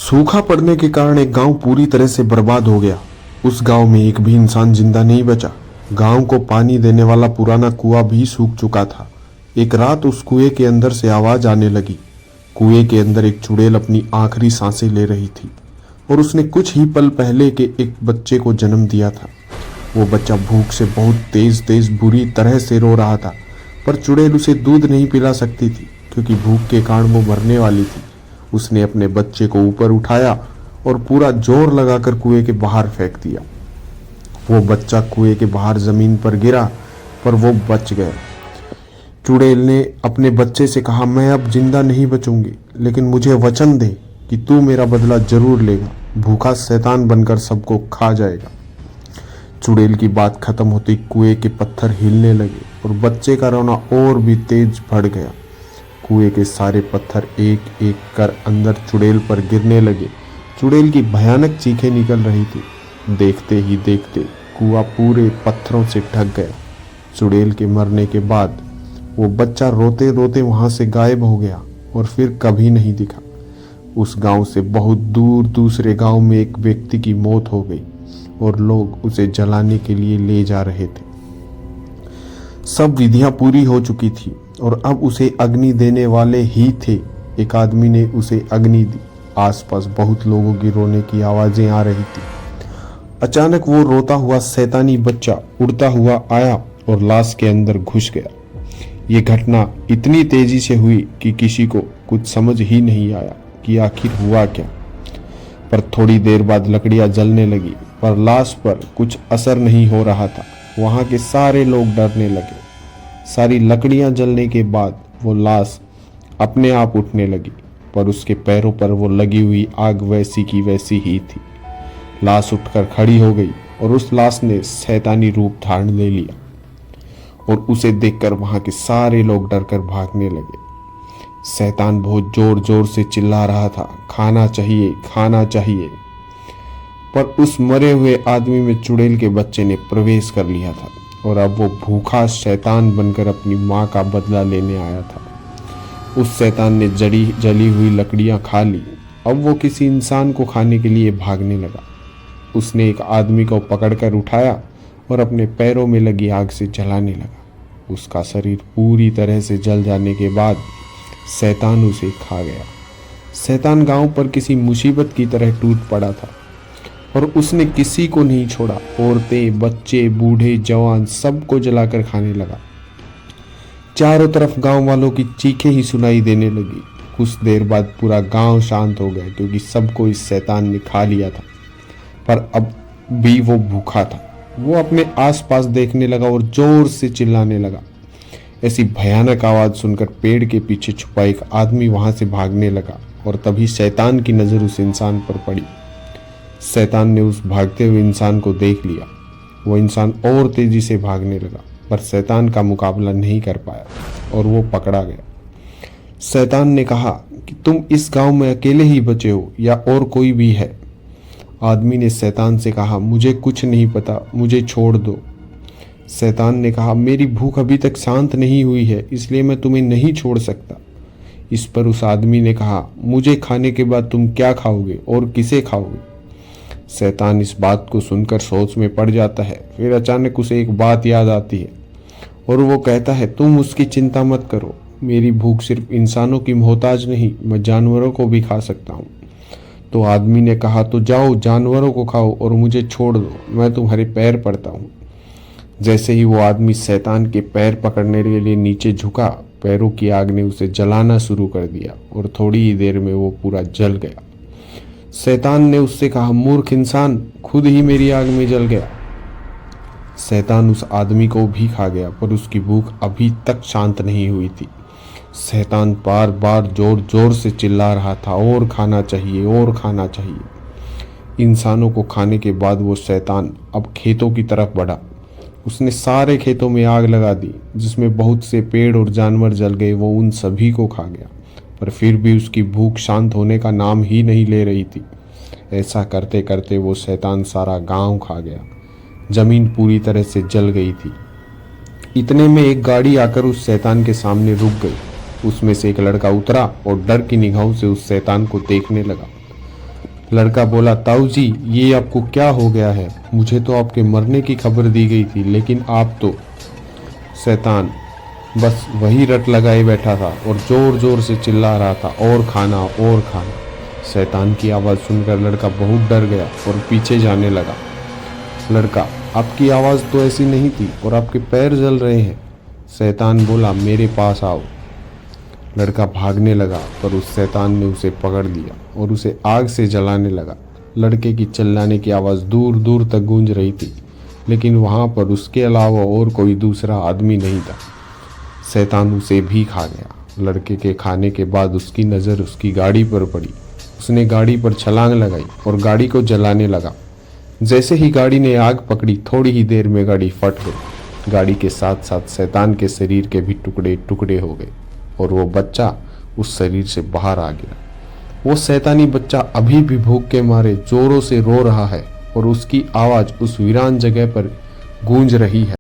सूखा पड़ने के कारण एक गांव पूरी तरह से बर्बाद हो गया। उस गांव में एक भी इंसान जिंदा नहीं बचा। गांव को पानी देने वाला पुराना कुआं भी सूख चुका था। एक रात उस कुएं के अंदर से आवाज आने लगी। कुएं के अंदर एक चुड़ैल अपनी आखिरी सांसें ले रही थी और उसने कुछ ही पल पहले के एक बच्चे को जन्म दिया था। वो बच्चा भूख से बहुत तेज तेज बुरी तरह से रो रहा था, पर चुड़ैल उसे दूध नहीं पिला सकती थी क्योंकि भूख के कारण वो मरने वाली थी। उसने अपने बच्चे को ऊपर उठाया और पूरा जोर लगाकर कुएं के बाहर फेंक दिया। वो बच्चा कुएं के बाहर जमीन पर गिरा, पर वो बच गया। चुड़ैल ने अपने बच्चे से कहा, मैं अब जिंदा नहीं बचूंगी, लेकिन मुझे वचन दे कि तू मेरा बदला जरूर लेगा। भूखा शैतान बनकर सबको खा जाएगा। चुड़ैल की बात खत्म होते कुएं के पत्थर हिलने लगे और बच्चे का रोना और भी तेज बढ़ गया। कुएं के सारे पत्थर एक एक कर अंदर चुड़ैल पर गिरने लगे। चुड़ैल की भयानक चीखें निकल रही थी। देखते ही देखते कुआं पूरे पत्थरों से ढक गया। चुड़ैल के मरने के बाद वो बच्चा रोते रोते वहां से गायब हो गया और फिर कभी नहीं दिखा। उस गांव से बहुत दूर दूसरे गांव में एक व्यक्ति की मौत हो गई और लोग उसे जलाने के लिए ले जा रहे थे। सब विधियां पूरी हो चुकी थी और अब उसे अग्नि देने वाले ही थे। एक आदमी ने उसे अग्नि दी। आसपास बहुत लोगों की रोने की आवाजें आ रही थी। अचानक वो रोता हुआ शैतानी बच्चा उड़ता हुआ आया और लाश के अंदर घुस गया। ये घटना इतनी तेजी से हुई कि किसी को कुछ समझ ही नहीं आया कि आखिर हुआ क्या। पर थोड़ी देर बाद लकड़ियां जलने लगी, पर लाश पर कुछ असर नहीं हो रहा था। वहां के सारे लोग डरने लगे। सारी लकड़ियां जलने के बाद वो लाश अपने आप उठने लगी, पर उसके पैरों पर वो लगी हुई आग वैसी की वैसी ही थी। लाश उठकर खड़ी हो गई और उस लाश ने शैतानी रूप धारण ले लिया और उसे देखकर वहां के सारे लोग डरकर भागने लगे। शैतान बहुत जोर जोर से चिल्ला रहा था, खाना चाहिए, खाना चाहिए। पर उस मरे हुए आदमी में चुड़ैल के बच्चे ने प्रवेश कर लिया था और अब वो भूखा शैतान बनकर अपनी माँ का बदला लेने आया था। उस शैतान ने जली हुई लकड़ियां खा ली। अब वो किसी इंसान को खाने के लिए भागने लगा। उसने एक आदमी को पकड़कर उठाया और अपने पैरों में लगी आग से जलाने लगा। उसका शरीर पूरी तरह से जल जाने के बाद शैतान उसे खा गया। शैतान गांव पर किसी मुसीबत की तरह टूट पड़ा था और उसने किसी को नहीं छोड़ा। औरतें, बच्चे, बूढ़े, जवान सबको जलाकर खाने लगा। चारों तरफ गांव वालों की चीखें ही सुनाई देने लगी। कुछ देर बाद पूरा गांव शांत हो गया क्योंकि सबको इस शैतान ने खा लिया था, पर अब भी वो भूखा था। वो अपने आसपास देखने लगा और जोर से चिल्लाने लगा। ऐसी भयानक आवाज सुनकर पेड़ के पीछे छुपा एक आदमी वहां से भागने लगा और तभी शैतान की नजर उस इंसान पर पड़ी। शैतान ने उस भागते हुए इंसान को देख लिया। वो इंसान और तेजी से भागने लगा, पर शैतान का मुकाबला नहीं कर पाया और वो पकड़ा गया। शैतान ने कहा कि तुम इस गांव में अकेले ही बचे हो या और कोई भी है? आदमी ने शैतान से कहा, मुझे कुछ नहीं पता, मुझे छोड़ दो। शैतान ने कहा, मेरी भूख अभी तक शांत नहीं हुई है, इसलिए मैं तुम्हें नहीं छोड़ सकता। इस पर उस आदमी ने कहा, मुझे खाने के बाद तुम क्या खाओगे और किसे खाओगे? शैतान इस बात को सुनकर सोच में पड़ जाता है। फिर अचानक उसे एक बात याद आती है और वो कहता है, तुम उसकी चिंता मत करो, मेरी भूख सिर्फ इंसानों की मोहताज नहीं, मैं जानवरों को भी खा सकता हूँ। तो आदमी ने कहा, तो जाओ जानवरों को खाओ और मुझे छोड़ दो, मैं तुम्हारे पैर पड़ता हूँ। जैसे ही वो आदमी शैतान के पैर पकड़ने के लिए नीचे झुका, पैरों की आग ने उसे जलाना शुरू कर दिया और थोड़ी ही देर में वो पूरा जल गया। शैतान ने उससे कहा, मूर्ख इंसान, खुद ही मेरी आग में जल गया। शैतान उस आदमी को भी खा गया, पर उसकी भूख अभी तक शांत नहीं हुई थी। शैतान बार बार जोर जोर से चिल्ला रहा था, और खाना चाहिए, और खाना चाहिए। इंसानों को खाने के बाद वो शैतान अब खेतों की तरफ बढ़ा। उसने सारे खेतों में आग लगा दी, जिसमें बहुत से पेड़ और जानवर जल गए। वो उन सभी को खा गया, पर फिर भी उसकी भूख शांत होने का नाम ही नहीं ले रही थी। ऐसा करते करते वो शैतान सारा गांव खा गया। जमीन पूरी तरह से जल गई थी। इतने में एक गाड़ी आकर उस शैतान के सामने रुक गई। उसमें से एक लड़का उतरा और डर की निगाहों से उस शैतान को देखने लगा। लड़का बोला, ताऊ जी ये आपको क्या हो गया है? मुझे तो आपके मरने की खबर दी गई थी, लेकिन आप तो। शैतान बस वही रट लगाए बैठा था और जोर जोर से चिल्ला रहा था, और खाना और खाना। शैतान की आवाज़ सुनकर लड़का बहुत डर गया और पीछे जाने लगा। लड़का, आपकी आवाज़ तो ऐसी नहीं थी और आपके पैर जल रहे हैं। शैतान बोला, मेरे पास आओ। लड़का भागने लगा पर उस शैतान ने उसे पकड़ लिया और उसे आग से जलाने लगा। लड़के की चिल्लाने की आवाज़ दूर दूर तक गूंज रही थी, लेकिन वहाँ पर उसके अलावा और कोई दूसरा आदमी नहीं था। शैतान उसे भी खा गया। लड़के के खाने के बाद उसकी नज़र उसकी गाड़ी पर पड़ी। उसने गाड़ी पर छलांग लगाई और गाड़ी को जलाने लगा। जैसे ही गाड़ी ने आग पकड़ी, थोड़ी ही देर में गाड़ी फट गई। गाड़ी के साथ साथ शैतान के शरीर के भी टुकड़े टुकड़े हो गए और वो बच्चा उस शरीर से बाहर आ गया। वो शैतानी बच्चा अभी भी भूख के मारे जोरों से रो रहा है और उसकी आवाज़ उस वीरान जगह पर गूंज रही है।